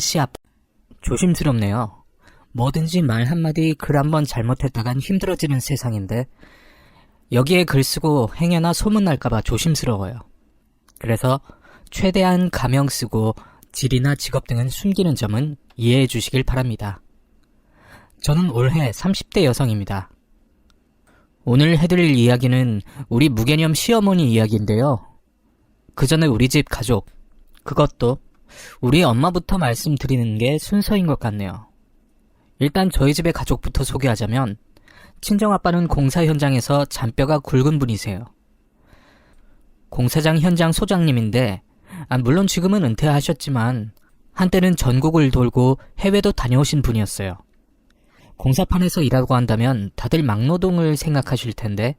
역시 조심스럽네요. 뭐든지 말 한마디 글 한번 잘못했다간 힘들어지는 세상인데 여기에 글 쓰고 행여나 소문날까봐 조심스러워요. 그래서 최대한 가명 쓰고 질이나 직업 등은 숨기는 점은 이해해 주시길 바랍니다. 저는 올해 30대 여성입니다. 오늘 해드릴 이야기는 우리 무개념 시어머니 이야기인데요. 그 전에 우리 집 가족, 그것도 우리 엄마부터 말씀드리는 게 순서인 것 같네요. 일단 저희 집의 가족부터 소개하자면 친정아빠는 공사 현장에서 잔뼈가 굵은 분이세요. 공사장 현장 소장님인데 물론 지금은 은퇴하셨지만 한때는 전국을 돌고 해외도 다녀오신 분이었어요. 공사판에서 일하고 한다면 다들 막노동을 생각하실 텐데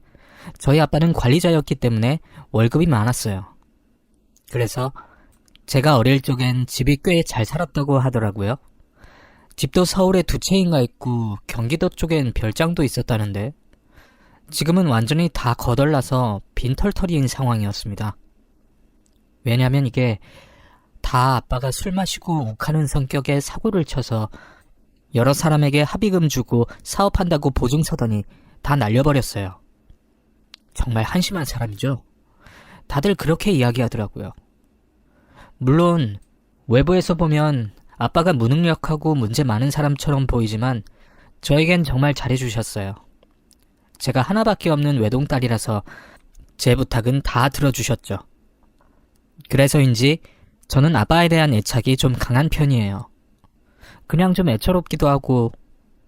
저희 아빠는 관리자였기 때문에 월급이 많았어요. 그래서 제가 어릴 적엔 집이 꽤 잘 살았다고 하더라고요. 집도 서울에 2채인가 있고 경기도 쪽엔 별장도 있었다는데 지금은 완전히 다 거덜나서 빈털터리인 상황이었습니다. 왜냐면 이게 다 아빠가 술 마시고 욱하는 성격에 사고를 쳐서 여러 사람에게 합의금 주고 사업한다고 보증 서더니 다 날려버렸어요. 정말 한심한 사람이죠. 다들 그렇게 이야기하더라고요. 물론 외부에서 보면 아빠가 무능력하고 문제 많은 사람처럼 보이지만 저에겐 정말 잘해주셨어요. 제가 하나밖에 없는 외동딸이라서 제 부탁은 다 들어주셨죠. 그래서인지 저는 아빠에 대한 애착이 좀 강한 편이에요. 그냥 좀 애처롭기도 하고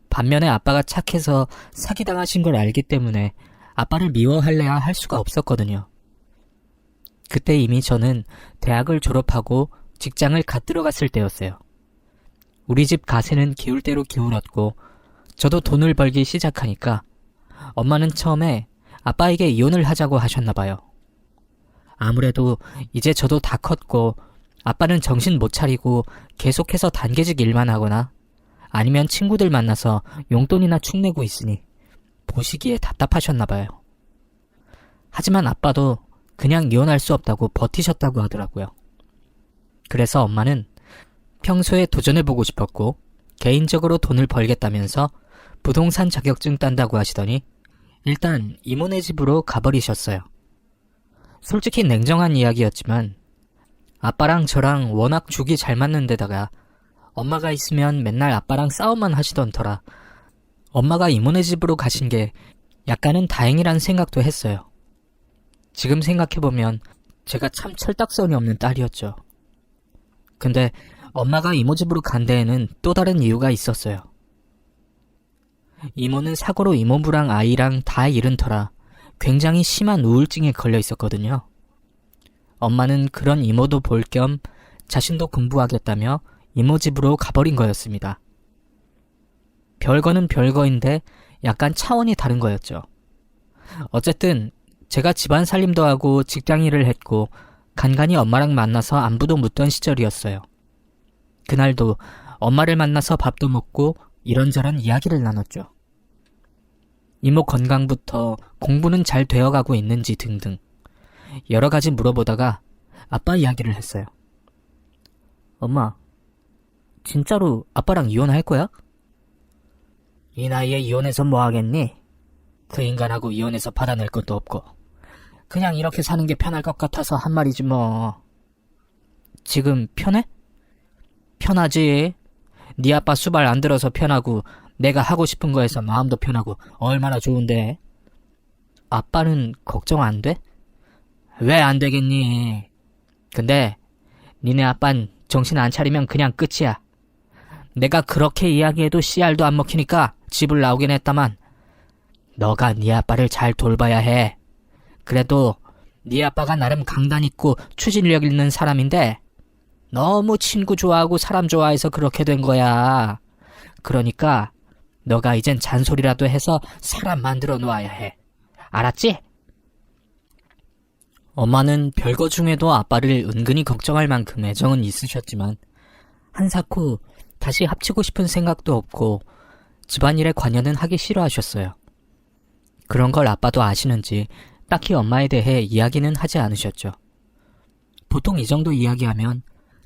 반면에 아빠가 착해서 사기당하신 걸 알기 때문에 아빠를 미워할래야 할 수가 없었거든요. 그때 이미 저는 대학을 졸업하고 직장을 갓 들어갔을 때였어요. 우리 집 가세는 기울 대로 기울었고 저도 돈을 벌기 시작하니까 엄마는 처음에 아빠에게 이혼을 하자고 하셨나봐요. 아무래도 이제 저도 다 컸고 아빠는 정신 못 차리고 계속해서 단계직 일만 하거나 아니면 친구들 만나서 용돈이나 축내고 있으니 보시기에 답답하셨나봐요. 하지만 아빠도 그냥 이혼할 수 없다고 버티셨다고 하더라고요. 그래서 엄마는 평소에 도전해보고 싶었고 개인적으로 돈을 벌겠다면서 부동산 자격증 딴다고 하시더니 일단 이모네 집으로 가버리셨어요. 솔직히 냉정한 이야기였지만 아빠랑 저랑 워낙 죽이 잘 맞는 데다가 엄마가 있으면 맨날 아빠랑 싸움만 하시던 터라 엄마가 이모네 집으로 가신 게 약간은 다행이란 생각도 했어요. 지금 생각해보면 제가 참 철딱선이 없는 딸이었죠. 근데 엄마가 이모 집으로 간 데에는 또 다른 이유가 있었어요. 이모는 사고로 이모부랑 아이랑 다 잃은 터라 굉장히 심한 우울증에 걸려 있었거든요. 엄마는 그런 이모도 볼 겸 자신도 공부하겠다며 이모 집으로 가버린 거였습니다. 별거는 별거인데 약간 차원이 다른 거였죠. 어쨌든 제가 집안 살림도 하고 직장 일을 했고 간간히 엄마랑 만나서 안부도 묻던 시절이었어요. 그날도 엄마를 만나서 밥도 먹고 이런저런 이야기를 나눴죠. 이모 건강부터 공부는 잘 되어가고 있는지 등등 여러 가지 물어보다가 아빠 이야기를 했어요. 엄마, 진짜로 아빠랑 이혼할 거야? 이 나이에 이혼해서 뭐 하겠니? 그 인간하고 이혼해서 받아낼 것도 없고 그냥 이렇게 사는 게 편할 것 같아서 한 말이지 뭐. 지금 편해? 편하지. 네 아빠 수발 안 들어서 편하고 내가 하고 싶은 거에서 마음도 편하고 얼마나 좋은데. 아빠는 걱정 안 돼? 왜 안 되겠니? 근데 니네 아빤 정신 안 차리면 그냥 끝이야. 내가 그렇게 이야기해도 씨알도 안 먹히니까 집을 나오긴 했다만 너가 네 아빠를 잘 돌봐야 해. 그래도 네 아빠가 나름 강단 있고 추진력 있는 사람인데 너무 친구 좋아하고 사람 좋아해서 그렇게 된 거야. 그러니까 너가 이젠 잔소리라도 해서 사람 만들어 놓아야 해. 알았지? 엄마는 별거 중에도 아빠를 은근히 걱정할 만큼 애정은 있으셨지만 한사코 다시 합치고 싶은 생각도 없고 집안일에 관여는 하기 싫어하셨어요. 그런 걸 아빠도 아시는지 딱히 엄마에 대해 이야기는 하지 않으셨죠. 보통 이 정도 이야기하면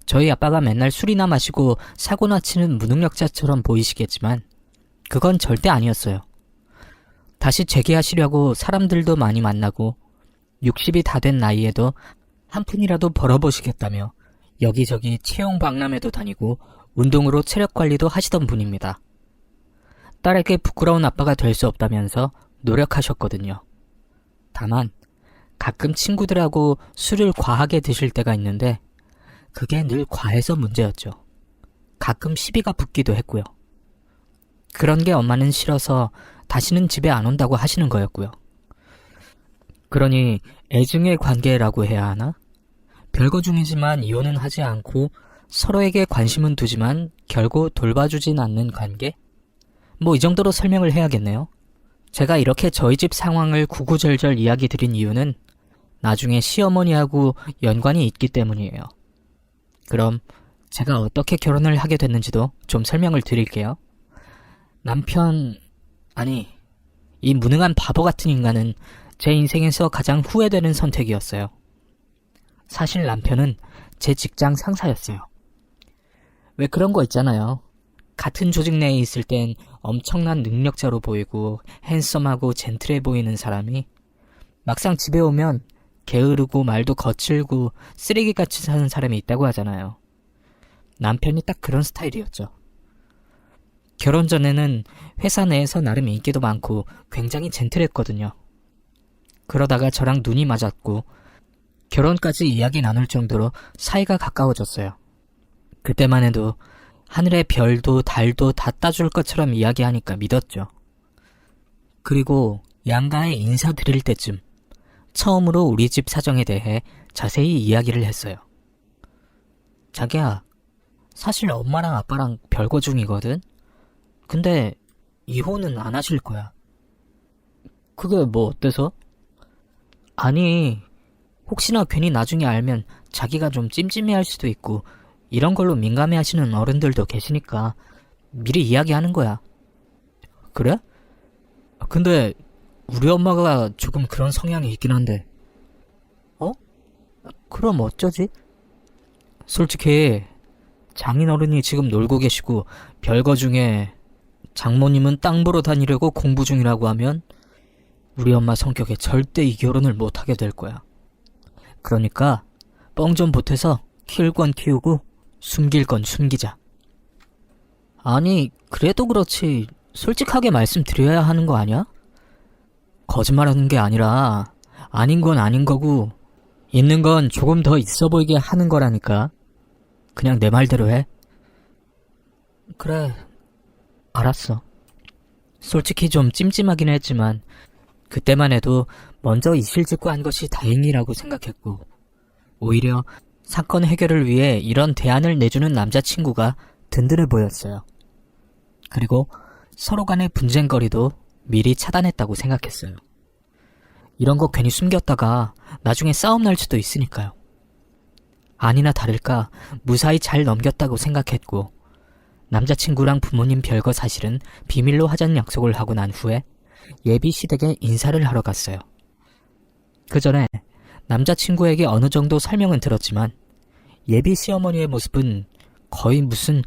저희 아빠가 맨날 술이나 마시고 사고나 치는 무능력자처럼 보이시겠지만 그건 절대 아니었어요. 다시 재기하시려고 사람들도 많이 만나고 60이 다 된 나이에도 한 푼이라도 벌어보시겠다며 여기저기 채용 박람회도 다니고 운동으로 체력 관리도 하시던 분입니다. 딸에게 부끄러운 아빠가 될 수 없다면서 노력하셨거든요. 다만 가끔 친구들하고 술을 과하게 드실 때가 있는데 그게 늘 과해서 문제였죠. 가끔 시비가 붙기도 했고요. 그런 게 엄마는 싫어서 다시는 집에 안 온다고 하시는 거였고요. 그러니 애증의 관계라고 해야 하나? 별거 중이지만 이혼은 하지 않고 서로에게 관심은 두지만 결국 돌봐주진 않는 관계? 뭐 이 정도로 설명을 해야겠네요. 제가 이렇게 저희 집 상황을 구구절절 이야기 드린 이유는 나중에 시어머니하고 연관이 있기 때문이에요. 그럼 제가 어떻게 결혼을 하게 됐는지도 좀 설명을 드릴게요. 이 무능한 바보 같은 인간은 제 인생에서 가장 후회되는 선택이었어요. 사실 남편은 제 직장 상사였어요. 왜 그런 거 있잖아요. 같은 조직 내에 있을 땐 엄청난 능력자로 보이고 핸섬하고 젠틀해 보이는 사람이 막상 집에 오면 게으르고 말도 거칠고 쓰레기같이 사는 사람이 있다고 하잖아요. 남편이 딱 그런 스타일이었죠. 결혼 전에는 회사 내에서 나름 인기도 많고 굉장히 젠틀했거든요. 그러다가 저랑 눈이 맞았고 결혼까지 이야기 나눌 정도로 사이가 가까워졌어요. 그때만 해도 하늘의 별도 달도 다 따줄 것처럼 이야기하니까 믿었죠. 그리고 양가에 인사드릴 때쯤 처음으로 우리 집 사정에 대해 자세히 이야기를 했어요. 자기야, 사실 엄마랑 아빠랑 별거 중이거든? 근데 이혼은 안 하실 거야. 그게 뭐 어때서? 아니, 혹시나 괜히 나중에 알면 자기가 좀 찜찜해할 수도 있고 이런 걸로 민감해하시는 어른들도 계시니까 미리 이야기하는 거야. 그래? 근데 우리 엄마가 조금 그런 성향이 있긴 한데. 그럼 어쩌지? 솔직히 장인어른이 지금 놀고 계시고 별거 중에 장모님은 땅 보러 다니려고 공부 중이라고 하면 우리 엄마 성격에 절대 이 결혼을 못하게 될 거야. 그러니까 뻥 좀 보태서 키울 건 키우고 숨길 건 숨기자. 아니, 그래도 그렇지 솔직하게 말씀드려야 하는 거 아니야? 거짓말하는 게 아니라 아닌 건 아닌 거고 있는 건 조금 더 있어 보이게 하는 거라니까. 그냥 내 말대로 해. 그래, 알았어. 솔직히 좀 찜찜하긴 했지만 그때만 해도 먼저 이실직고 한 것이 다행이라고 생각했고 오히려 사건 해결을 위해 이런 대안을 내주는 남자친구가 든든해 보였어요. 그리고 서로 간의 분쟁거리도 미리 차단했다고 생각했어요. 이런 거 괜히 숨겼다가 나중에 싸움 날 수도 있으니까요. 아니나 다를까 무사히 잘 넘겼다고 생각했고 남자친구랑 부모님 별거 사실은 비밀로 하자는 약속을 하고 난 후에 예비 시댁에 인사를 하러 갔어요. 그 전에 남자친구에게 어느 정도 설명은 들었지만 예비 시어머니의 모습은 거의 무슨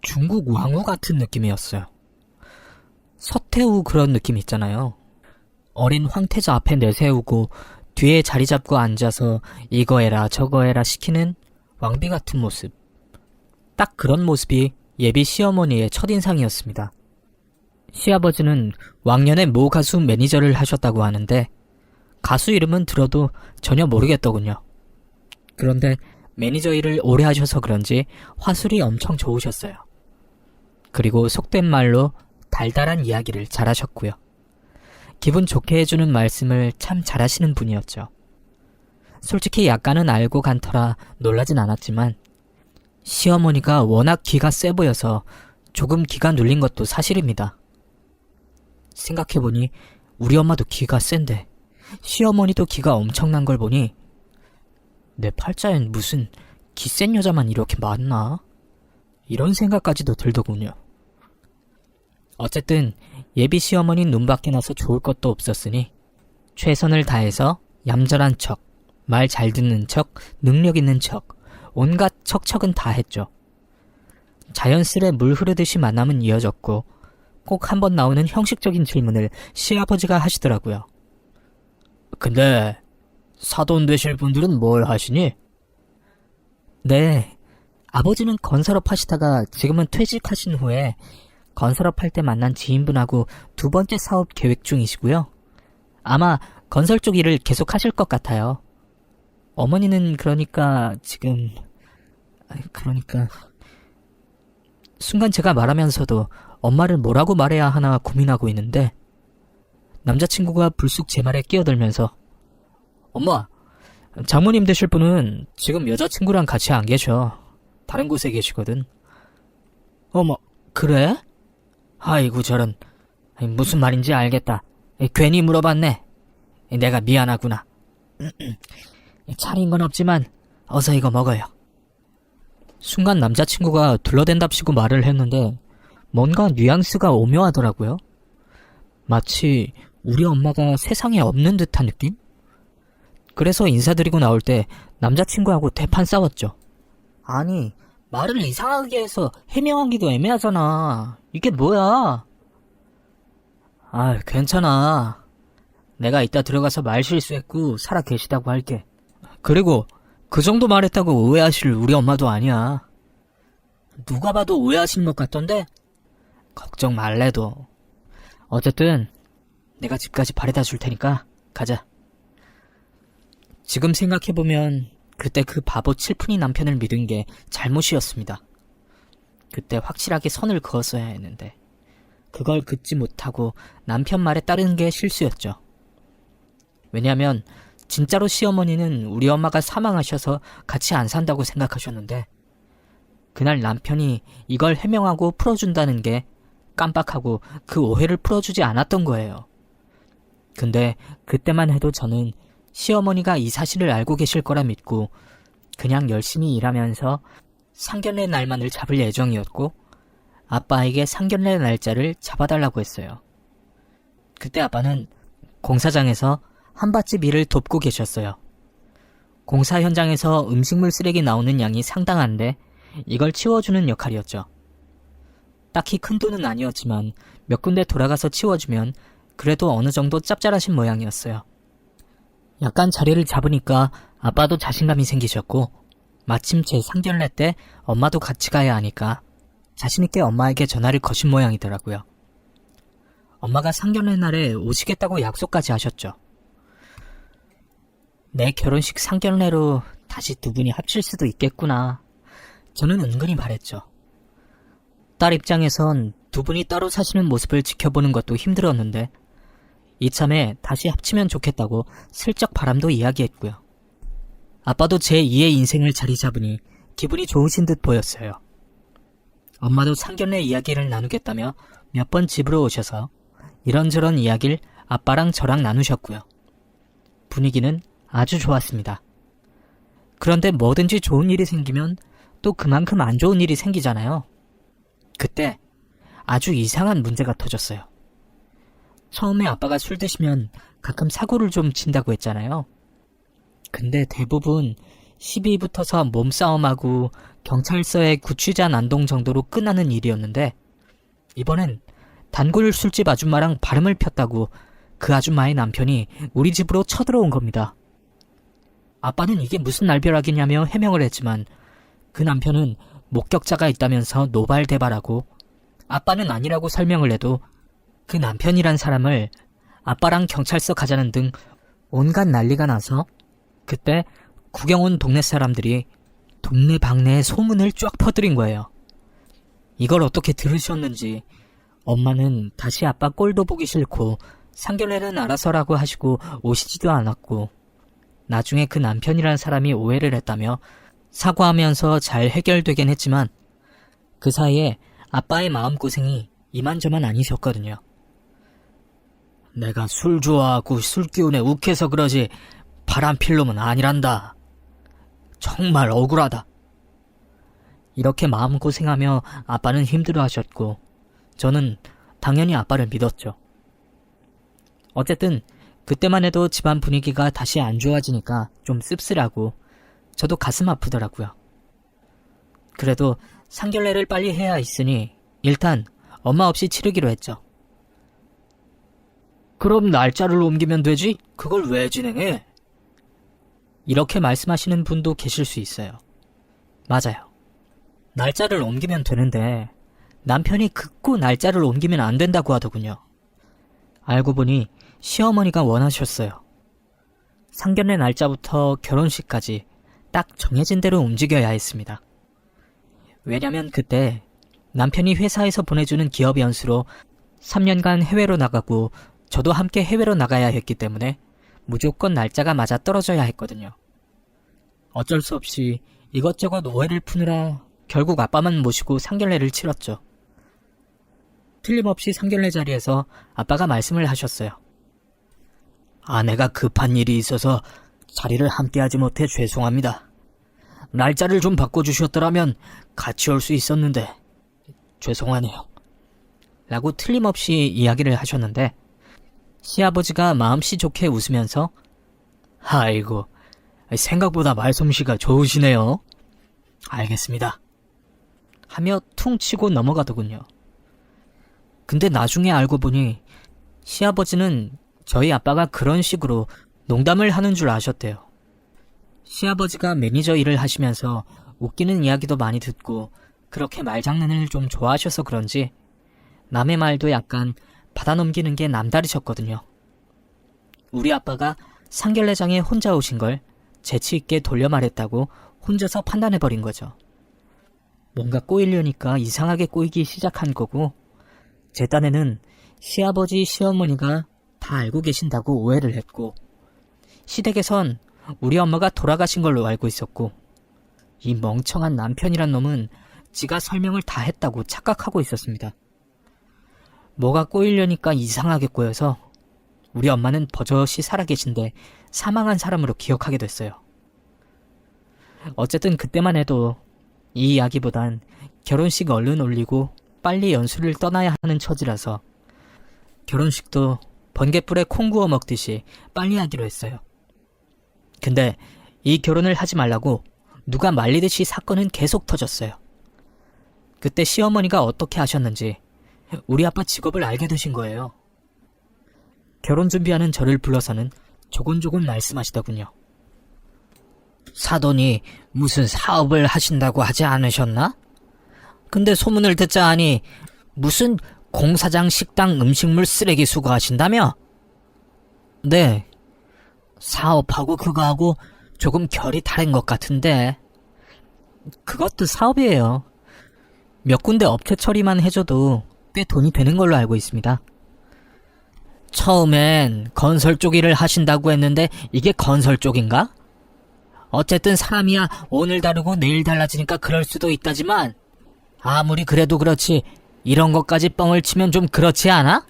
중국 왕후 같은 느낌이었어요. 서태후 그런 느낌 있잖아요. 어린 황태자 앞에 내세우고 뒤에 자리 잡고 앉아서 이거 해라 저거 해라 시키는 왕비 같은 모습. 딱 그런 모습이 예비 시어머니의 첫인상이었습니다. 시아버지는 왕년에 모 가수 매니저를 하셨다고 하는데 가수 이름은 들어도 전혀 모르겠더군요. 그런데 매니저 일을 오래 하셔서 그런지 화술이 엄청 좋으셨어요. 그리고 속된 말로 달달한 이야기를 잘하셨고요. 기분 좋게 해주는 말씀을 참 잘하시는 분이었죠. 솔직히 약간은 알고 간 터라 놀라진 않았지만 시어머니가 워낙 기가 세 보여서 조금 기가 눌린 것도 사실입니다. 생각해보니 우리 엄마도 기가 센데 시어머니도 기가 엄청난 걸 보니 내 팔자엔 무슨 기 센 여자만 이렇게 많나? 이런 생각까지도 들더군요. 어쨌든 예비 시어머니 눈밖에 나서 좋을 것도 없었으니 최선을 다해서 얌전한 척, 말 잘 듣는 척, 능력 있는 척, 온갖 척척은 다 했죠. 자연스레 물 흐르듯이 만남은 이어졌고 꼭 한 번 나오는 형식적인 질문을 시아버지가 하시더라고요. 근데 사돈 되실 분들은 뭘 하시니? 네, 아버지는 건설업 하시다가 지금은 퇴직하신 후에 건설업 할 때 만난 지인분하고 두 번째 사업 계획 중이시고요. 아마 건설 쪽 일을 계속 하실 것 같아요. 어머니는 그러니까 순간 제가 말하면서도 엄마를 뭐라고 말해야 하나 고민하고 있는데 남자친구가 불쑥 제 말에 끼어들면서 엄마, 장모님 되실 분은 지금 여자친구랑 같이 안 계셔. 다른 곳에 계시거든. 어머, 그래? 아이고 저런. 무슨 말인지 알겠다. 괜히 물어봤네. 내가 미안하구나. 차린 건 없지만 어서 이거 먹어요. 순간 남자친구가 둘러댄답시고 말을 했는데 뭔가 뉘앙스가 오묘하더라고요. 마치 우리 엄마가 세상에 없는 듯한 느낌? 그래서 인사드리고 나올 때 남자친구하고 대판 싸웠죠. 아니, 말을 이상하게 해서 해명하기도 애매하잖아. 이게 뭐야? 아, 괜찮아. 내가 이따 들어가서 말 실수했고 살아 계시다고 할게. 그리고 그 정도 말했다고 오해하실 우리 엄마도 아니야. 누가 봐도 오해하시는 것 같던데? 걱정 말래도. 어쨌든 내가 집까지 바래다 줄 테니까 가자. 지금 생각해보면 그때 그 바보 칠푼이 남편을 믿은 게 잘못이었습니다. 그때 확실하게 선을 그었어야 했는데 그걸 긋지 못하고 남편 말에 따르는 게 실수였죠. 왜냐하면 진짜로 시어머니는 우리 엄마가 사망하셔서 같이 안 산다고 생각하셨는데 그날 남편이 이걸 해명하고 풀어준다는 게 깜빡하고 그 오해를 풀어주지 않았던 거예요. 근데 그때만 해도 저는 시어머니가 이 사실을 알고 계실 거라 믿고 그냥 열심히 일하면서 상견례 날만을 잡을 예정이었고 아빠에게 상견례 날짜를 잡아달라고 했어요. 그때 아빠는 공사장에서 한밭집 일을 돕고 계셨어요. 공사 현장에서 음식물 쓰레기 나오는 양이 상당한데 이걸 치워주는 역할이었죠. 딱히 큰 돈은 아니었지만 몇 군데 돌아가서 치워주면 그래도 어느 정도 짭짤하신 모양이었어요. 약간 자리를 잡으니까 아빠도 자신감이 생기셨고 마침 제 상견례 때 엄마도 같이 가야 하니까 자신있게 엄마에게 전화를 거신 모양이더라고요. 엄마가 상견례 날에 오시겠다고 약속까지 하셨죠. 내 결혼식 상견례로 다시 두 분이 합칠 수도 있겠구나. 저는 은근히 바랬죠. 딸 입장에선 두 분이 따로 사시는 모습을 지켜보는 것도 힘들었는데 이참에 다시 합치면 좋겠다고 슬쩍 바람도 이야기했고요. 아빠도 제 2의 인생을 자리 잡으니 기분이 좋으신 듯 보였어요. 엄마도 상견례 이야기를 나누겠다며 몇 번 집으로 오셔서 이런저런 이야기를 아빠랑 저랑 나누셨고요. 분위기는 아주 좋았습니다. 그런데 뭐든지 좋은 일이 생기면 또 그만큼 안 좋은 일이 생기잖아요. 그때 아주 이상한 문제가 터졌어요. 처음에 아빠가 술 드시면 가끔 사고를 좀 친다고 했잖아요. 근데 대부분 시비 붙어서 몸싸움하고 경찰서에 구취자 난동 정도로 끝나는 일이었는데 이번엔 단골 술집 아줌마랑 바람을 폈다고 그 아줌마의 남편이 우리 집으로 쳐들어온 겁니다. 아빠는 이게 무슨 날벼락이냐며 해명을 했지만 그 남편은 목격자가 있다면서 노발대발하고 아빠는 아니라고 설명을 해도 그 남편이란 사람을 아빠랑 경찰서 가자는 등 온갖 난리가 나서 그때 구경 온 동네 사람들이 동네 방네에 소문을 쫙 퍼뜨린 거예요. 이걸 어떻게 들으셨는지 엄마는 다시 아빠 꼴도 보기 싫고 상견례는 알아서라고 하시고 오시지도 않았고 나중에 그 남편이란 사람이 오해를 했다며 사과하면서 잘 해결되긴 했지만 그 사이에 아빠의 마음고생이 이만저만 아니셨거든요. 내가 술 좋아하고 술 기운에 욱해서 그러지 바람필 놈은 아니란다. 정말 억울하다. 이렇게 마음고생하며 아빠는 힘들어하셨고 저는 당연히 아빠를 믿었죠. 어쨌든 그때만 해도 집안 분위기가 다시 안 좋아지니까 좀 씁쓸하고 저도 가슴 아프더라고요. 그래도 상견례를 빨리 해야 했으니 일단 엄마 없이 치르기로 했죠. 그럼 날짜를 옮기면 되지? 그걸 왜 진행해? 이렇게 말씀하시는 분도 계실 수 있어요. 맞아요. 날짜를 옮기면 되는데 남편이 극구 날짜를 옮기면 안 된다고 하더군요. 알고 보니 시어머니가 원하셨어요. 상견례 날짜부터 결혼식까지 딱 정해진 대로 움직여야 했습니다. 왜냐면 그때 남편이 회사에서 보내주는 기업 연수로 3년간 해외로 나가고 저도 함께 해외로 나가야 했기 때문에 무조건 날짜가 맞아 떨어져야 했거든요. 어쩔 수 없이 이것저것 오해를 푸느라 결국 아빠만 모시고 상견례를 치렀죠. 틀림없이 상견례 자리에서 아빠가 말씀을 하셨어요. 아내가 급한 일이 있어서 자리를 함께하지 못해 죄송합니다. 날짜를 좀 바꿔주셨더라면 같이 올 수 있었는데 죄송하네요. 라고 틀림없이 이야기를 하셨는데 시아버지가 마음씨 좋게 웃으면서 아이고, 생각보다 말솜씨가 좋으시네요. 알겠습니다. 하며 퉁 치고 넘어가더군요. 근데 나중에 알고 보니 시아버지는 저희 아빠가 그런 식으로 농담을 하는 줄 아셨대요. 시아버지가 매니저 일을 하시면서 웃기는 이야기도 많이 듣고 그렇게 말장난을 좀 좋아하셔서 그런지 남의 말도 약간 받아넘기는 게 남다르셨거든요. 우리 아빠가 상견례장에 혼자 오신 걸 재치있게 돌려 말했다고 혼자서 판단해버린 거죠. 뭔가 꼬이려니까 이상하게 꼬이기 시작한 거고 제 딴에는 시아버지, 시어머니가 다 알고 계신다고 오해를 했고 시댁에선 우리 엄마가 돌아가신 걸로 알고 있었고 이 멍청한 남편이란 놈은 지가 설명을 다 했다고 착각하고 있었습니다. 뭐가 꼬이려니까 이상하게 꼬여서 우리 엄마는 버젓이 살아계신데 사망한 사람으로 기억하게 됐어요. 어쨌든 그때만 해도 이 이야기보단 결혼식 얼른 올리고 빨리 연수를 떠나야 하는 처지라서 결혼식도 번갯불에 콩 구워 먹듯이 빨리 하기로 했어요. 근데 이 결혼을 하지 말라고 누가 말리듯이 사건은 계속 터졌어요. 그때 시어머니가 어떻게 하셨는지 우리 아빠 직업을 알게 되신 거예요. 결혼 준비하는 저를 불러서는 조곤조곤 말씀하시더군요. 사돈이 무슨 사업을 하신다고 하지 않으셨나? 근데 소문을 듣자 하니 무슨 공사장 식당 음식물 쓰레기 수거하신다며? 네. 사업하고 그거하고 조금 결이 다른 것 같은데. 그것도 사업이에요. 몇 군데 업체 처리만 해줘도 꽤 돈이 되는 걸로 알고 있습니다. 처음엔 건설 쪽 일을 하신다고 했는데 이게 건설 쪽인가? 어쨌든 사람이야 오늘 다르고 내일 달라지니까 그럴 수도 있다지만 아무리 그래도 그렇지 이런 것까지 뻥을 치면 좀 그렇지 않아?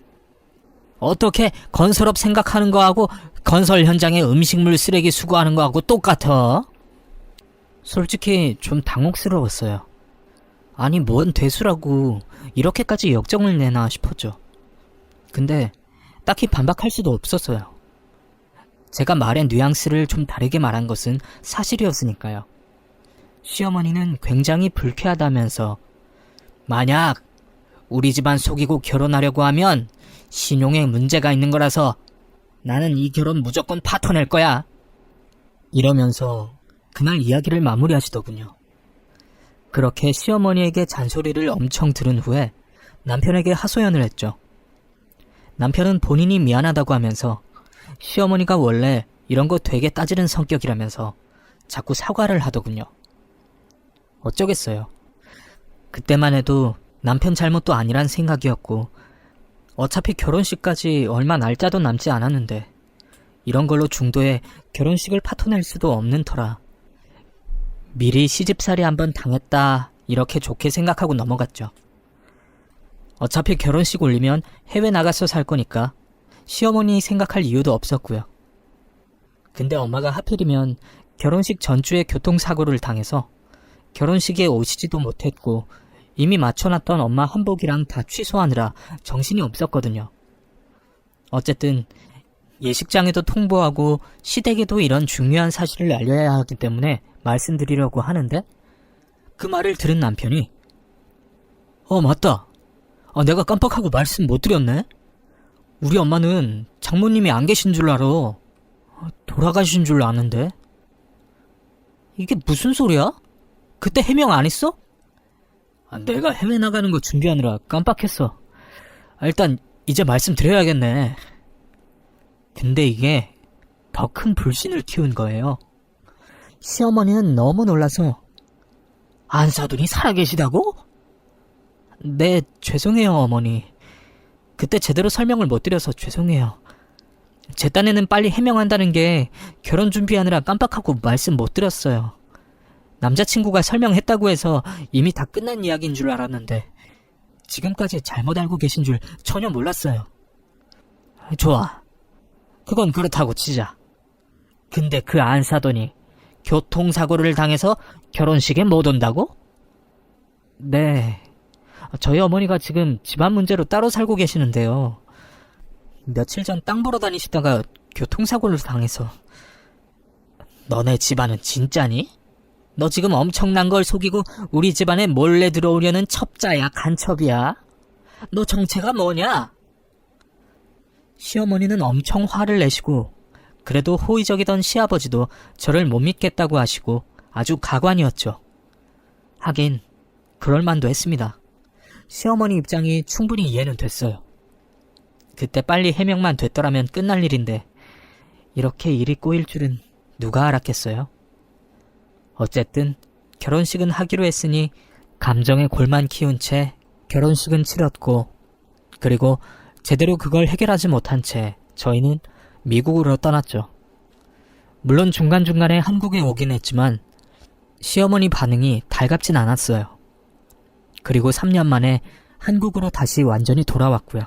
어떻게 건설업 생각하는 거하고 건설 현장에 음식물 쓰레기 수거하는 거하고 똑같아? 솔직히 좀 당혹스러웠어요. 아니 뭔 대수라고 이렇게까지 역정을 내나 싶었죠. 근데 딱히 반박할 수도 없었어요. 제가 말의 뉘앙스를 좀 다르게 말한 것은 사실이었으니까요. 시어머니는 굉장히 불쾌하다면서 만약 우리 집안 속이고 결혼하려고 하면 신용에 문제가 있는 거라서 나는 이 결혼 무조건 파토낼 거야. 이러면서 그날 이야기를 마무리하시더군요. 그렇게 시어머니에게 잔소리를 엄청 들은 후에 남편에게 하소연을 했죠. 남편은 본인이 미안하다고 하면서 시어머니가 원래 이런 거 되게 따지는 성격이라면서 자꾸 사과를 하더군요. 어쩌겠어요. 그때만 해도 남편 잘못도 아니란 생각이었고 어차피 결혼식까지 얼마 날짜도 남지 않았는데 이런 걸로 중도에 결혼식을 파토낼 수도 없는 터라 미리 시집살이 한번 당했다 이렇게 좋게 생각하고 넘어갔죠. 어차피 결혼식 올리면 해외 나가서 살 거니까 시어머니 생각할 이유도 없었고요. 근데 엄마가 하필이면 결혼식 전주에 교통사고를 당해서 결혼식에 오시지도 못했고 이미 맞춰놨던 엄마 한복이랑 다 취소하느라 정신이 없었거든요. 어쨌든 예식장에도 통보하고 시댁에도 이런 중요한 사실을 알려야 하기 때문에 말씀드리려고 하는데 그 말을 들은 남편이 맞다. 내가 깜빡하고 말씀 못 드렸네. 우리 엄마는 장모님이 안 계신 줄 알아. 돌아가신 줄 아는데. 이게 무슨 소리야? 그때 해명 안 했어? 내가 해외 나가는 거 준비하느라 깜빡했어. 일단 이제 말씀드려야겠네. 근데 이게 더 큰 불신을 키운 거예요. 시어머니는 너무 놀라서 안사돈이 살아계시다고? 네, 죄송해요 어머니. 그때 제대로 설명을 못 드려서 죄송해요. 제 딴에는 빨리 해명한다는 게 결혼 준비하느라 깜빡하고 말씀 못 드렸어요. 남자친구가 설명했다고 해서 이미 다 끝난 이야기인 줄 알았는데 지금까지 잘못 알고 계신 줄 전혀 몰랐어요. 좋아. 그건 그렇다고 치자. 근데 그 안사돈이 교통사고를 당해서 결혼식에 못 온다고? 네. 저희 어머니가 지금 집안 문제로 따로 살고 계시는데요. 며칠 전 땅 보러 다니시다가 교통사고를 당해서. 너네 집안은 진짜니? 너 지금 엄청난 걸 속이고 우리 집안에 몰래 들어오려는 첩자야, 간첩이야? 너 정체가 뭐냐? 시어머니는 엄청 화를 내시고 그래도 호의적이던 시아버지도 저를 못 믿겠다고 하시고 아주 가관이었죠. 하긴 그럴만도 했습니다. 시어머니 입장이 충분히 이해는 됐어요. 그때 빨리 해명만 됐더라면 끝날 일인데 이렇게 일이 꼬일 줄은 누가 알았겠어요? 어쨌든 결혼식은 하기로 했으니 감정에 골만 키운 채 결혼식은 치렀고, 그리고 제대로 그걸 해결하지 못한 채 저희는 미국으로 떠났죠. 물론 중간중간에 한국에 오긴 했지만 시어머니 반응이 달갑진 않았어요. 그리고 3년 만에 한국으로 다시 완전히 돌아왔고요.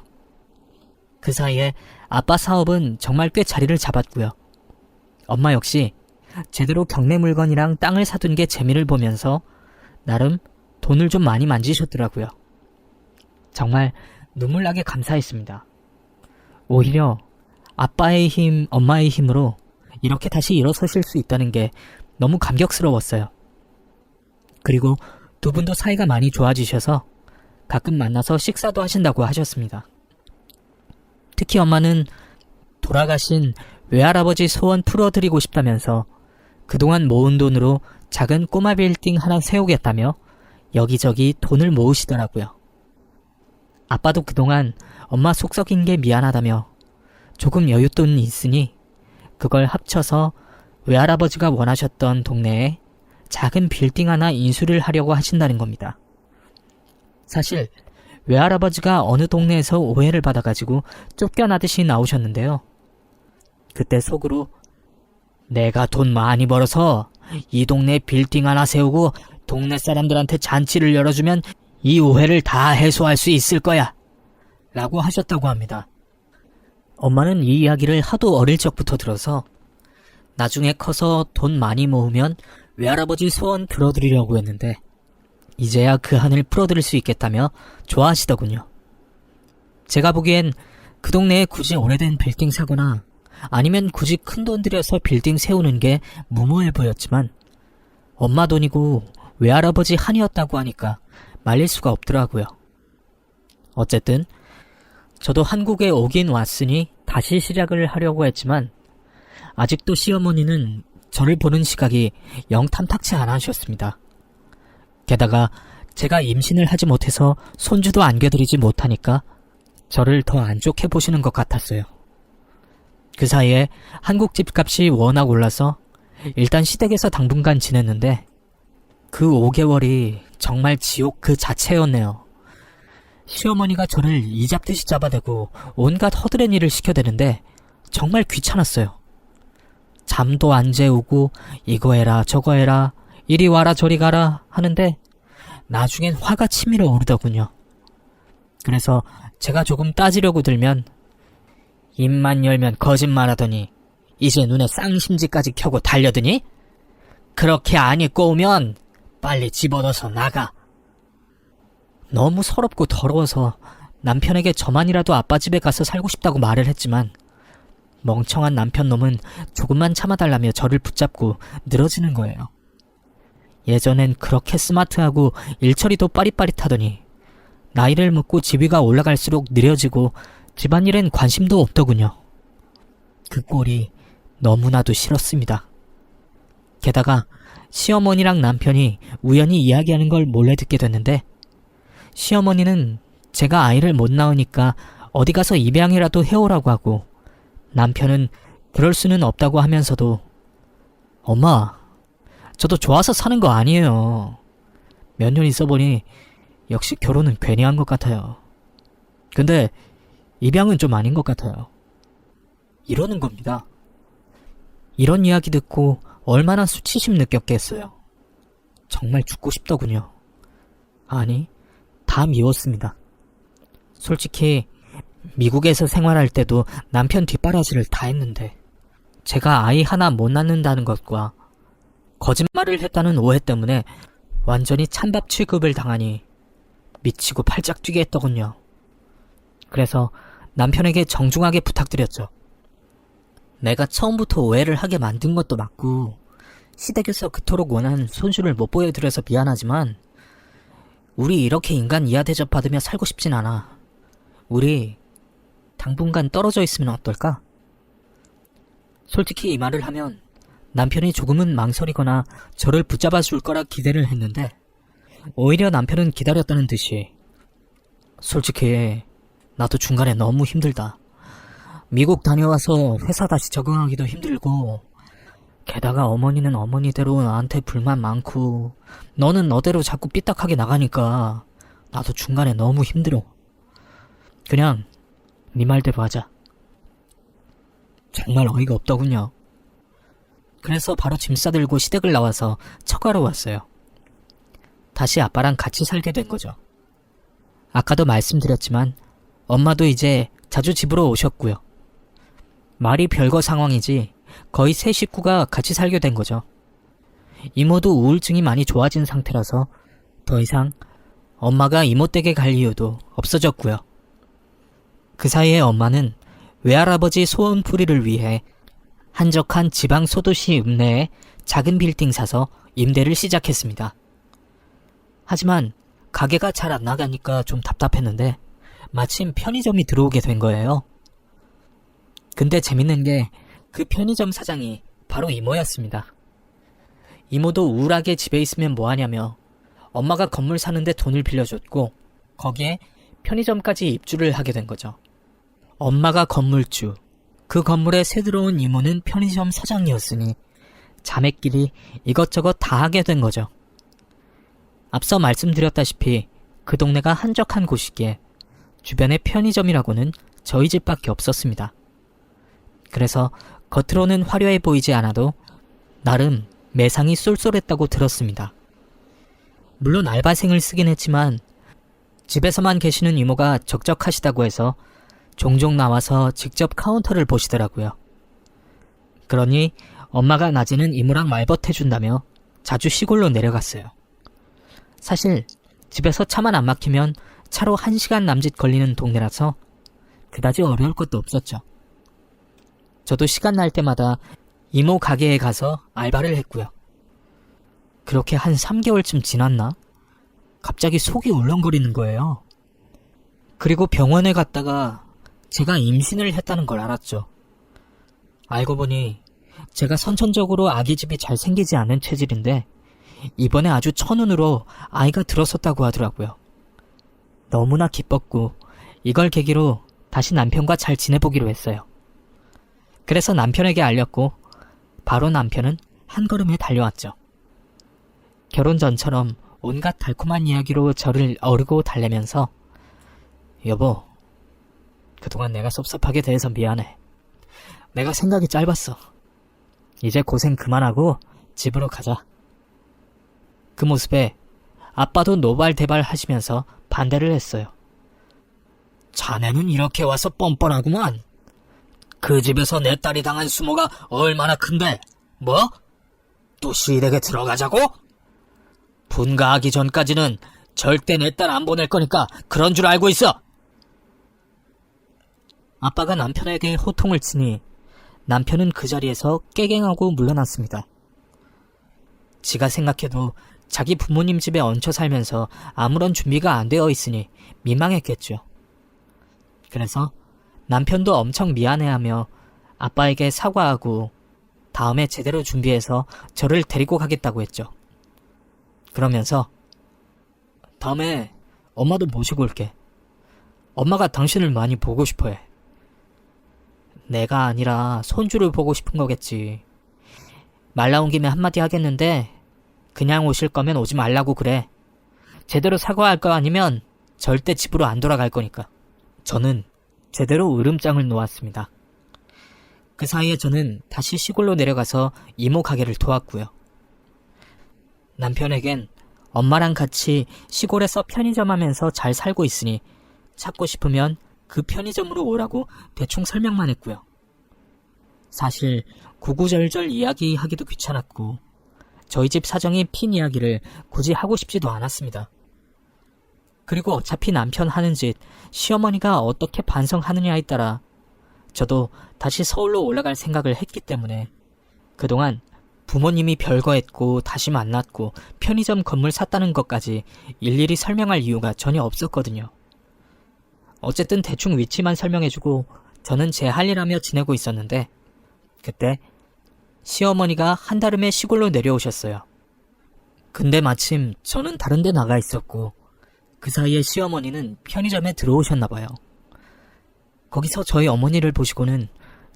그 사이에 아빠 사업은 정말 꽤 자리를 잡았고요. 엄마 역시 제대로 경매 물건이랑 땅을 사둔 게 재미를 보면서 나름 돈을 좀 많이 만지셨더라고요. 정말 눈물나게 감사했습니다. 오히려 아빠의 힘, 엄마의 힘으로 이렇게 다시 일어서실 수 있다는 게 너무 감격스러웠어요. 그리고 두 분도 사이가 많이 좋아지셔서 가끔 만나서 식사도 하신다고 하셨습니다. 특히 엄마는 돌아가신 외할아버지 소원 풀어드리고 싶다면서 그동안 모은 돈으로 작은 꼬마 빌딩 하나 세우겠다며 여기저기 돈을 모으시더라고요. 아빠도 그동안 엄마 속 썩인 게 미안하다며 조금 여윳돈이 있으니 그걸 합쳐서 외할아버지가 원하셨던 동네에 작은 빌딩 하나 인수를 하려고 하신다는 겁니다. 사실 외할아버지가 어느 동네에서 오해를 받아가지고 쫓겨나듯이 나오셨는데요. 그때 속으로 내가 돈 많이 벌어서 이 동네에 빌딩 하나 세우고 동네 사람들한테 잔치를 열어주면 이 오해를 다 해소할 수 있을 거야 라고 하셨다고 합니다. 엄마는 이 이야기를 하도 어릴 적부터 들어서 나중에 커서 돈 많이 모으면 외할아버지 소원 들어드리려고 했는데 이제야 그 한을 풀어드릴 수 있겠다며 좋아하시더군요. 제가 보기엔 그 동네에 굳이 오래된 빌딩 사거나 아니면 굳이 큰돈 들여서 빌딩 세우는 게 무모해 보였지만 엄마 돈이고 외할아버지 한이었다고 하니까 말릴 수가 없더라고요. 어쨌든 저도 한국에 오긴 왔으니 다시 시작을 하려고 했지만 아직도 시어머니는 저를 보는 시각이 영 탐탁치 않아 하셨습니다. 게다가 제가 임신을 하지 못해서 손주도 안겨드리지 못하니까 저를 더 안 좋게 보시는 것 같았어요. 그 사이에 한국 집값이 워낙 올라서 일단 시댁에서 당분간 지냈는데 그 5개월이 정말 지옥 그 자체였네요. 시어머니가 저를 이잡듯이 잡아대고 온갖 허드렛 일을 시켜대는데 정말 귀찮았어요. 잠도 안 재우고 이거 해라 저거 해라 이리 와라 저리 가라 하는데 나중엔 화가 치밀어 오르더군요. 그래서 제가 조금 따지려고 들면 입만 열면 거짓말하더니 이제 눈에 쌍심지까지 켜고 달려드니? 그렇게 안 입고 오면 빨리 집어넣어서 나가. 너무 서럽고 더러워서 남편에게 저만이라도 아빠 집에 가서 살고 싶다고 말을 했지만 멍청한 남편 놈은 조금만 참아달라며 저를 붙잡고 늘어지는 거예요. 예전엔 그렇게 스마트하고 일처리도 빠릿빠릿하더니 나이를 먹고 지위가 올라갈수록 느려지고 집안일엔 관심도 없더군요. 그 꼴이 너무나도 싫었습니다. 게다가 시어머니랑 남편이 우연히 이야기하는 걸 몰래 듣게 됐는데 시어머니는 제가 아이를 못 낳으니까 어디 가서 입양이라도 해오라고 하고 남편은 그럴 수는 없다고 하면서도 엄마, 저도 좋아서 사는 거 아니에요. 몇 년 있어보니 역시 결혼은 괜히 한 것 같아요. 근데 입양은 좀 아닌 것 같아요. 이러는 겁니다. 이런 이야기 듣고 얼마나 수치심 느꼈겠어요. 정말 죽고 싶더군요. 아니, 다 미웠습니다. 솔직히 미국에서 생활할 때도 남편 뒷바라지를 다 했는데 제가 아이 하나 못 낳는다는 것과 거짓말을 했다는 오해 때문에 완전히 찬밥 취급을 당하니 미치고 팔짝 뛰게 했더군요. 그래서 남편에게 정중하게 부탁드렸죠. 내가 처음부터 오해를 하게 만든 것도 맞고 시댁에서 그토록 원한 손주를 못 보여드려서 미안하지만 우리 이렇게 인간 이하 대접받으며 살고 싶진 않아. 우리 당분간 떨어져 있으면 어떨까? 솔직히 이 말을 하면 남편이 조금은 망설이거나 저를 붙잡아 줄 거라 기대를 했는데 오히려 남편은 기다렸다는 듯이 솔직히 나도 중간에 너무 힘들다. 미국 다녀와서 회사 다시 적응하기도 힘들고 게다가 어머니는 어머니대로 나한테 불만 많고 너는 너대로 자꾸 삐딱하게 나가니까 나도 중간에 너무 힘들어. 그냥 네 말대로 하자. 정말 어이가 없더군요. 그래서 바로 짐 싸들고 시댁을 나와서 처가로 왔어요. 다시 아빠랑 같이 살게 된 거죠. 아까도 말씀드렸지만 엄마도 이제 자주 집으로 오셨고요. 말이 별거 상황이지 거의 세 식구가 같이 살게 된 거죠. 이모도 우울증이 많이 좋아진 상태라서 더 이상 엄마가 이모 댁에 갈 이유도 없어졌고요. 그 사이에 엄마는 외할아버지 소원풀이를 위해 한적한 지방 소도시 읍내에 작은 빌딩 사서 임대를 시작했습니다. 하지만 가게가 잘 안 나가니까 좀 답답했는데 마침 편의점이 들어오게 된 거예요. 근데 재밌는 게 그 편의점 사장이 바로 이모였습니다. 이모도 우울하게 집에 있으면 뭐하냐며 엄마가 건물 사는데 돈을 빌려줬고 거기에 편의점까지 입주를 하게 된 거죠. 엄마가 건물주, 그 건물에 새 들어온 이모는 편의점 사장이었으니 자매끼리 이것저것 다 하게 된 거죠. 앞서 말씀드렸다시피 그 동네가 한적한 곳이기에 주변에 편의점이라고는 저희 집밖에 없었습니다. 그래서 겉으로는 화려해 보이지 않아도 나름 매상이 쏠쏠했다고 들었습니다. 물론 알바생을 쓰긴 했지만 집에서만 계시는 이모가 적적하시다고 해서 종종 나와서 직접 카운터를 보시더라고요. 그러니 엄마가 낮에는 이모랑 말벗해준다며 자주 시골로 내려갔어요. 사실 집에서 차만 안 막히면 차로 1시간 남짓 걸리는 동네라서 그다지 어려울 것도 없었죠. 저도 시간 날 때마다 이모 가게에 가서 알바를 했고요. 그렇게 한 3개월쯤 지났나? 갑자기 속이 울렁거리는 거예요. 그리고 병원에 갔다가 제가 임신을 했다는 걸 알았죠. 알고 보니 제가 선천적으로 아기집이 잘 생기지 않은 체질인데 이번에 아주 천운으로 아이가 들어섰다고 하더라고요. 너무나 기뻤고 이걸 계기로 다시 남편과 잘 지내보기로 했어요. 그래서 남편에게 알렸고 바로 남편은 한 걸음에 달려왔죠. 결혼 전처럼 온갖 달콤한 이야기로 저를 어르고 달래면서 여보, 그동안 내가 섭섭하게 대해서 미안해. 내가 생각이 짧았어. 이제 고생 그만하고 집으로 가자. 그 모습에 아빠도 노발대발 하시면서 반대를 했어요. 자네는 이렇게 와서 뻔뻔하구만. 그 집에서 내 딸이 당한 수모가 얼마나 큰데? 뭐? 또 시댁에 들어가자고? 분가하기 전까지는 절대 내 딸 안 보낼 거니까 그런 줄 알고 있어. 아빠가 남편에게 호통을 치니 남편은 그 자리에서 깨갱하고 물러났습니다. 지가 생각해도 자기 부모님 집에 얹혀 살면서 아무런 준비가 안 되어 있으니 민망했겠죠. 그래서 남편도 엄청 미안해하며 아빠에게 사과하고 다음에 제대로 준비해서 저를 데리고 가겠다고 했죠. 그러면서 다음에 엄마도 모시고 올게. 엄마가 당신을 많이 보고 싶어해. 내가 아니라 손주를 보고 싶은 거겠지. 말 나온 김에 한마디 하겠는데 그냥 오실 거면 오지 말라고 그래. 제대로 사과할 거 아니면 절대 집으로 안 돌아갈 거니까. 저는 제대로 으름장을 놓았습니다. 그 사이에 저는 다시 시골로 내려가서 이모 가게를 도왔고요. 남편에겐 엄마랑 같이 시골에서 편의점 하면서 잘 살고 있으니 찾고 싶으면 그 편의점으로 오라고 대충 설명만 했고요. 사실 구구절절 이야기하기도 귀찮았고 저희 집 사정이 핀 이야기를 굳이 하고 싶지도 않았습니다. 그리고 어차피 남편 하는 짓 시어머니가 어떻게 반성하느냐에 따라 저도 다시 서울로 올라갈 생각을 했기 때문에 그동안 부모님이 별거했고 다시 만났고 편의점 건물 샀다는 것까지 일일이 설명할 이유가 전혀 없었거든요. 어쨌든 대충 위치만 설명해주고 저는 제 할 일 하며 지내고 있었는데 그때 시어머니가 한달음에 시골로 내려오셨어요. 근데 마침 저는 다른 데 나가 있었고 그 사이에 시어머니는 편의점에 들어오셨나봐요. 거기서 저희 어머니를 보시고는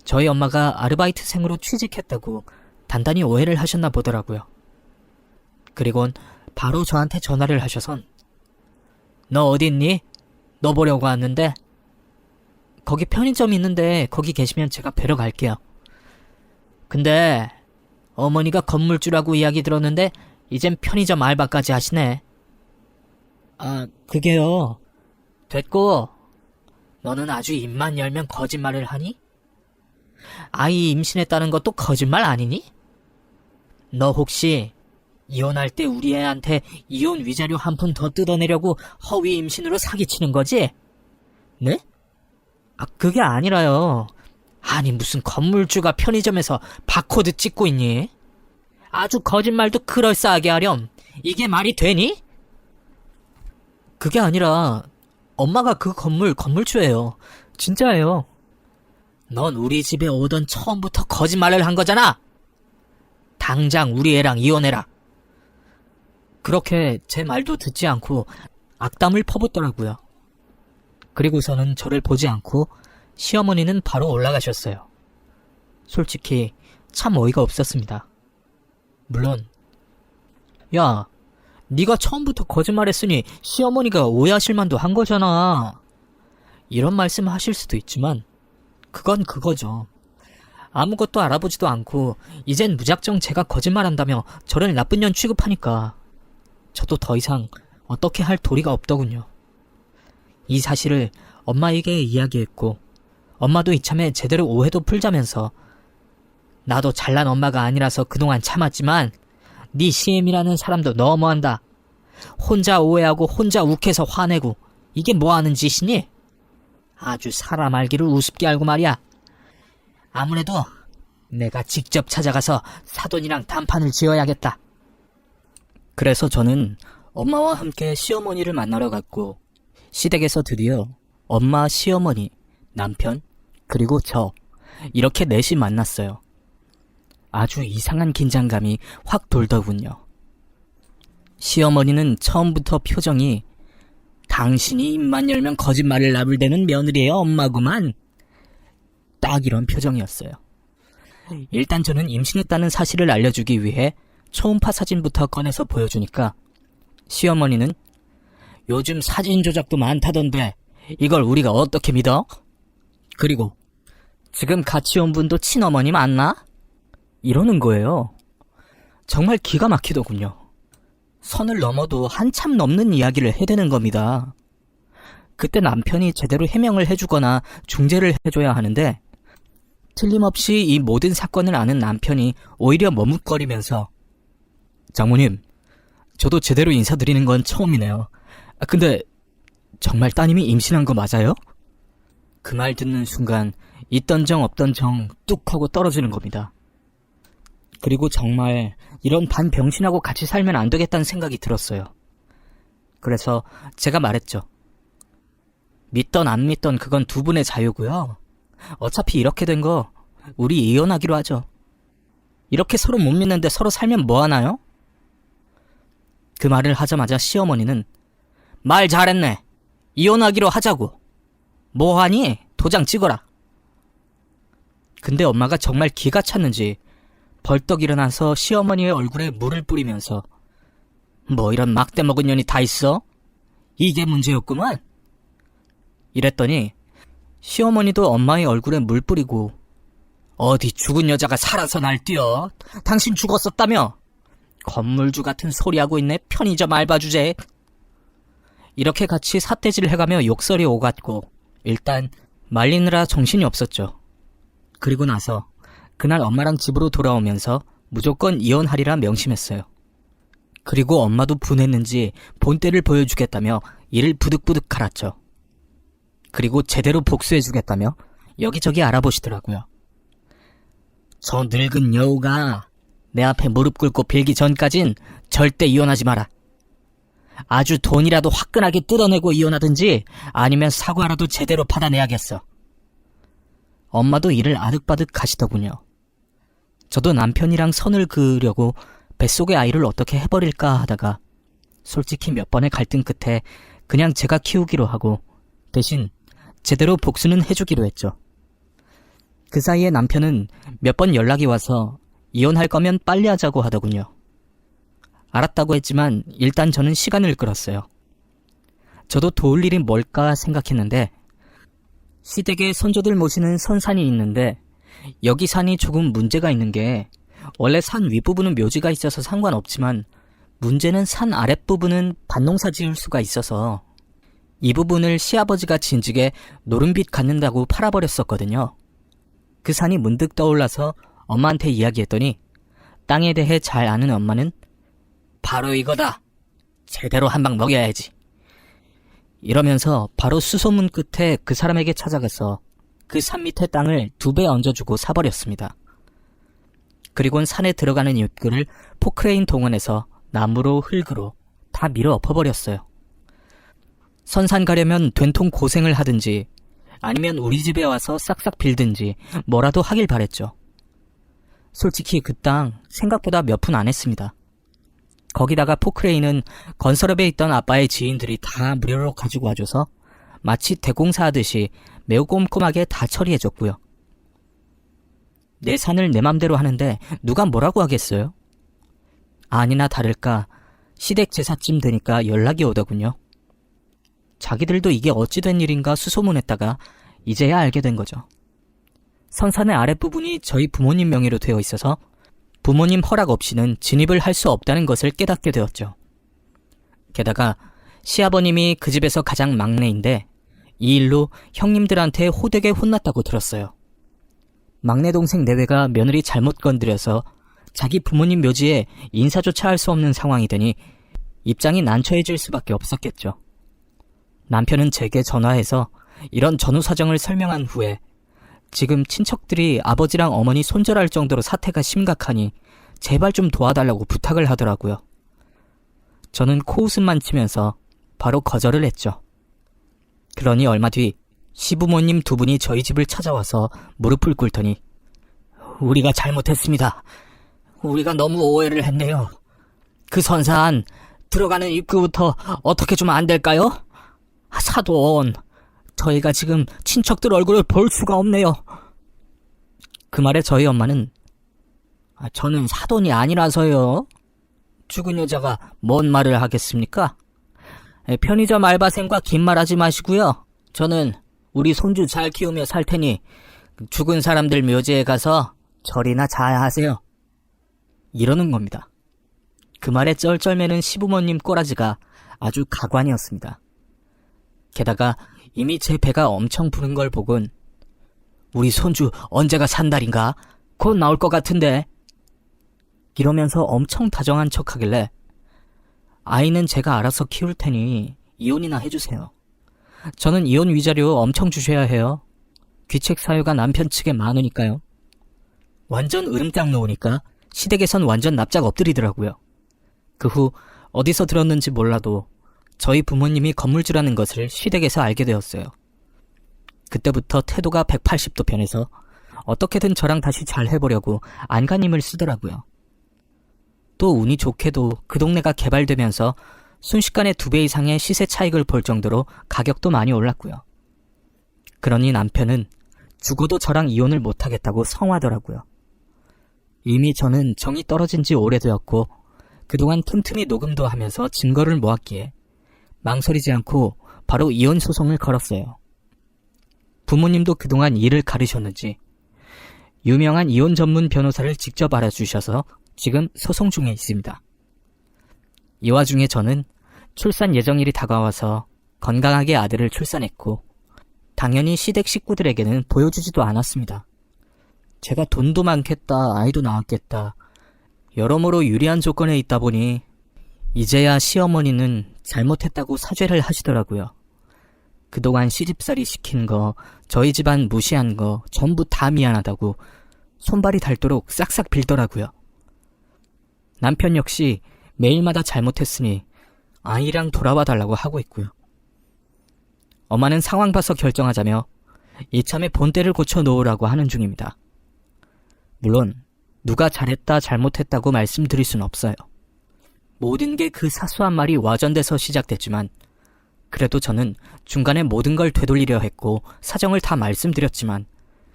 저희 엄마가 아르바이트생으로 취직했다고 단단히 오해를 하셨나 보더라고요. 그리곤 바로 저한테 전화를 하셔선 너 어디 있니? 너 보려고 왔는데 거기 편의점 있는데 거기 계시면 제가 뵈러 갈게요. 근데 어머니가 건물주라고 이야기 들었는데 이젠 편의점 알바까지 하시네. 아, 그게요. 됐고 너는 아주 입만 열면 거짓말을 하니? 아이 임신했다는 것도 거짓말 아니니? 너 혹시 이혼할 때 우리 애한테 이혼 위자료 한 푼 더 뜯어내려고 허위 임신으로 사기치는 거지? 네? 아, 그게 아니라요. 아니 무슨 건물주가 편의점에서 바코드 찍고 있니? 아주 거짓말도 그럴싸하게 하렴. 이게 말이 되니? 그게 아니라 엄마가 그 건물주예요. 진짜예요. 넌 우리 집에 오던 처음부터 거짓말을 한 거잖아. 당장 우리 애랑 이혼해라. 그렇게 제 말도 듣지 않고 악담을 퍼붓더라고요. 그리고서는 저를 보지 않고 시어머니는 바로 올라가셨어요. 솔직히 참 어이가 없었습니다. 물론 야, 네가 처음부터 거짓말했으니 시어머니가 오해하실 만도 한 거잖아. 이런 말씀 하실 수도 있지만 그건 그거죠. 아무것도 알아보지도 않고 이젠 무작정 제가 거짓말한다며 저를 나쁜 년 취급하니까 저도 더 이상 어떻게 할 도리가 없더군요. 이 사실을 엄마에게 이야기했고 엄마도 이참에 제대로 오해도 풀자면서 나도 잘난 엄마가 아니라서 그동안 참았지만 네 CM이라는 사람도 너무한다. 혼자 오해하고 혼자 욱해서 화내고 이게 뭐하는 짓이니? 아주 사람 알기를 우습게 알고 말이야. 아무래도 내가 직접 찾아가서 사돈이랑 단판을 지어야겠다. 그래서 저는 엄마와 함께 시어머니를 만나러 갔고 시댁에서 드디어 엄마, 시어머니, 남편, 그리고 저 이렇게 넷이 만났어요. 아주 이상한 긴장감이 확 돌더군요. 시어머니는 처음부터 표정이 당신이 입만 열면 거짓말을 나불대는 며느리의 엄마구만. 딱 이런 표정이었어요. 일단 저는 임신했다는 사실을 알려주기 위해 초음파 사진부터 꺼내서 보여주니까 시어머니는 요즘 사진 조작도 많다던데 이걸 우리가 어떻게 믿어? 그리고 지금 같이 온 분도 친어머니 맞나? 이러는 거예요. 정말 기가 막히더군요. 선을 넘어도 한참 넘는 이야기를 해대는 겁니다. 그때 남편이 제대로 해명을 해주거나 중재를 해줘야 하는데 틀림없이 이 모든 사건을 아는 남편이 오히려 머뭇거리면서 장모님, 저도 제대로 인사드리는 건 처음이네요. 근데 정말 따님이 임신한 거 맞아요? 그 말 듣는 순간 있던 정 없던 정 뚝 하고 떨어지는 겁니다. 그리고 정말 이런 반병신하고 같이 살면 안 되겠다는 생각이 들었어요. 그래서 제가 말했죠. 믿던 안 믿던 그건 두 분의 자유고요. 어차피 이렇게 된 거 우리 이혼하기로 하죠. 이렇게 서로 못 믿는데 서로 살면 뭐 하나요? 그 말을 하자마자 시어머니는 말 잘했네. 이혼하기로 하자고. 뭐 하니? 도장 찍어라. 근데 엄마가 정말 기가 찼는지 벌떡 일어나서 시어머니의 얼굴에 물을 뿌리면서 뭐 이런 막대 먹은 년이 다 있어? 이게 문제였구만. 이랬더니 시어머니도 엄마의 얼굴에 물 뿌리고 어디 죽은 여자가 살아서 날뛰어? 당신 죽었었다며? 건물주 같은 소리하고 있네. 편의점 알바 주제. 이렇게 같이 삿대질을 해가며 욕설이 오갔고 일단 말리느라 정신이 없었죠. 그리고 나서 그날 엄마랑 집으로 돌아오면서 무조건 이혼하리라 명심했어요. 그리고 엄마도 분했는지 본때를 보여주겠다며 이를 부득부득 갈았죠. 그리고 제대로 복수해주겠다며 여기저기 알아보시더라고요. 저 늙은 여우가 내 앞에 무릎 꿇고 빌기 전까진 절대 이혼하지 마라. 아주 돈이라도 화끈하게 뜯어내고 이혼하든지 아니면 사과라도 제대로 받아내야겠어. 엄마도 이를 아득바득 가시더군요. 저도 남편이랑 선을 그으려고 뱃속의 아이를 어떻게 해버릴까 하다가 솔직히 몇 번의 갈등 끝에 그냥 제가 키우기로 하고 대신 제대로 복수는 해주기로 했죠. 그 사이에 남편은 몇 번 연락이 와서 이혼할 거면 빨리 하자고 하더군요. 알았다고 했지만 일단 저는 시간을 끌었어요. 저도 도울 일이 뭘까 생각했는데 시댁에 선조들 모시는 선산이 있는데 여기 산이 조금 문제가 있는 게 원래 산 윗부분은 묘지가 있어서 상관없지만 문제는 산 아랫부분은 밭농사 지을 수가 있어서 이 부분을 시아버지가 진즉에 노름빛 갖는다고 팔아버렸었거든요. 그 산이 문득 떠올라서 엄마한테 이야기했더니 땅에 대해 잘 아는 엄마는 바로 이거다. 제대로 한 방 먹여야지. 이러면서 바로 수소문 끝에 그 사람에게 찾아가서 그 산 밑에 땅을 2배 얹어주고 사버렸습니다. 그리곤 산에 들어가는 입구를 포크레인 동원해서 나무로 흙으로 다 밀어 엎어버렸어요. 선산 가려면 된통 고생을 하든지 아니면 우리 집에 와서 싹싹 빌든지 뭐라도 하길 바랬죠. 솔직히 그 땅 생각보다 몇 푼 안 했습니다. 거기다가 포크레인은 건설업에 있던 아빠의 지인들이 다 무료로 가지고 와줘서 마치 대공사하듯이 매우 꼼꼼하게 다 처리해줬고요. 내 산을 내 맘대로 하는데 누가 뭐라고 하겠어요? 아니나 다를까 시댁 제사쯤 되니까 연락이 오더군요. 자기들도 이게 어찌된 일인가 수소문했다가 이제야 알게 된 거죠. 선산의 아랫부분이 저희 부모님 명의로 되어 있어서 부모님 허락 없이는 진입을 할 수 없다는 것을 깨닫게 되었죠. 게다가 시아버님이 그 집에서 가장 막내인데 이 일로 형님들한테 호되게 혼났다고 들었어요. 막내 동생 내외가 며느리 잘못 건드려서 자기 부모님 묘지에 인사조차 할 수 없는 상황이 되니 입장이 난처해질 수밖에 없었겠죠. 남편은 제게 전화해서 이런 전후 사정을 설명한 후에 지금 친척들이 아버지랑 어머니 손절할 정도로 사태가 심각하니 제발 좀 도와달라고 부탁을 하더라고요. 저는 코웃음만 치면서 바로 거절을 했죠. 그러니 얼마 뒤 시부모님 2분이 저희 집을 찾아와서 무릎을 꿇더니 우리가 잘못했습니다. 우리가 너무 오해를 했네요. 그 선산 들어가는 입구부터 어떻게 좀 안 될까요? 사돈, 저희가 지금 친척들 얼굴을 볼 수가 없네요. 그 말에 저희 엄마는 저는 사돈이 아니라서요. 죽은 여자가 뭔 말을 하겠습니까? 편의점 알바생과 긴 말하지 마시고요. 저는 우리 손주 잘 키우며 살 테니 죽은 사람들 묘지에 가서 절이나 잘 하세요. 이러는 겁니다. 그 말에 쩔쩔매는 시부모님 꼬라지가 아주 가관이었습니다. 게다가 이미 제 배가 엄청 부른 걸 보곤 우리 손주 언제가 산달인가? 곧 나올 것 같은데. 이러면서 엄청 다정한 척하길래 아이는 제가 알아서 키울 테니 이혼이나 해주세요. 저는 이혼 위자료 엄청 주셔야 해요. 귀책 사유가 남편 측에 많으니까요. 완전 으름장 놓으니까 시댁에선 완전 납작 엎드리더라고요. 그 후 어디서 들었는지 몰라도 저희 부모님이 건물주라는 것을 시댁에서 알게 되었어요. 그때부터 태도가 180도 변해서 어떻게든 저랑 다시 잘 해보려고 안간힘을 쓰더라고요. 또 운이 좋게도 그 동네가 개발되면서 순식간에 2배 이상의 시세 차익을 볼 정도로 가격도 많이 올랐고요. 그러니 남편은 죽어도 저랑 이혼을 못하겠다고 성화하더라고요. 이미 저는 정이 떨어진 지 오래되었고 그동안 틈틈이 녹음도 하면서 증거를 모았기에 망설이지 않고 바로 이혼 소송을 걸었어요. 부모님도 그동안 일을 가르셨는지 유명한 이혼 전문 변호사를 직접 알아주셔서 지금 소송 중에 있습니다. 이 와중에 저는 출산 예정일이 다가와서 건강하게 아들을 출산했고 당연히 시댁 식구들에게는 보여주지도 않았습니다. 제가 돈도 많겠다, 아이도 낳았겠다, 여러모로 유리한 조건에 있다 보니 이제야 시어머니는 잘못했다고 사죄를 하시더라고요. 그동안 시집살이 시킨 거, 저희 집안 무시한 거 전부 다 미안하다고 손발이 닳도록 싹싹 빌더라고요. 남편 역시 매일마다 잘못했으니 아이랑 돌아와 달라고 하고 있고요. 엄마는 상황 봐서 결정하자며 이참에 본때를 고쳐 놓으라고 하는 중입니다. 물론 누가 잘했다 잘못했다고 말씀드릴 순 없어요. 모든 게 그 사소한 말이 와전돼서 시작됐지만 그래도 저는 중간에 모든 걸 되돌리려 했고 사정을 다 말씀드렸지만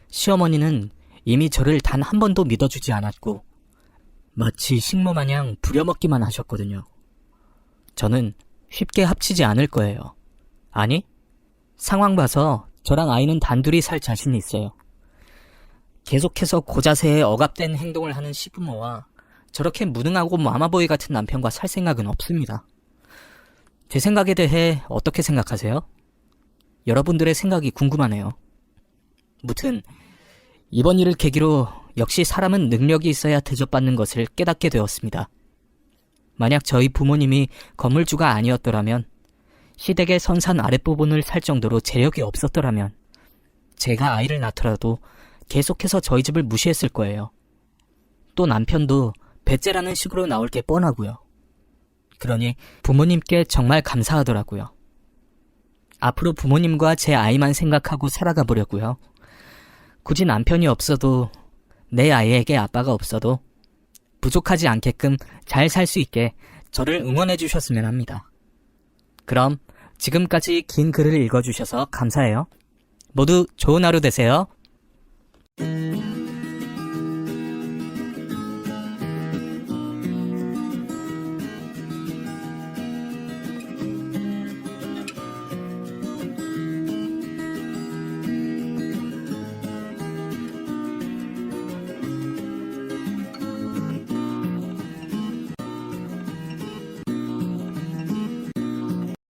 시어머니는 이미 저를 단 한 번도 믿어주지 않았고 마치 식모 마냥 부려먹기만 하셨거든요. 저는 쉽게 합치지 않을 거예요. 아니, 상황 봐서 저랑 아이는 단둘이 살 자신이 있어요. 계속해서 고자세에 억압된 행동을 하는 시부모와 저렇게 무능하고 마마보이 같은 남편과 살 생각은 없습니다. 제 생각에 대해 어떻게 생각하세요? 여러분들의 생각이 궁금하네요. 무튼 이번 일을 계기로 역시 사람은 능력이 있어야 대접받는 것을 깨닫게 되었습니다. 만약 저희 부모님이 건물주가 아니었더라면, 시댁의 선산 아랫부분을 살 정도로 재력이 없었더라면 제가 아이를 낳더라도 계속해서 저희 집을 무시했을 거예요. 또 남편도 배째라는 식으로 나올 게 뻔하고요. 그러니 부모님께 정말 감사하더라고요. 앞으로 부모님과 제 아이만 생각하고 살아가 보려고요. 굳이 남편이 없어도, 내 아이에게 아빠가 없어도 부족하지 않게끔 잘 살 수 있게 저를 응원해 주셨으면 합니다. 그럼 지금까지 긴 글을 읽어주셔서 감사해요. 모두 좋은 하루 되세요.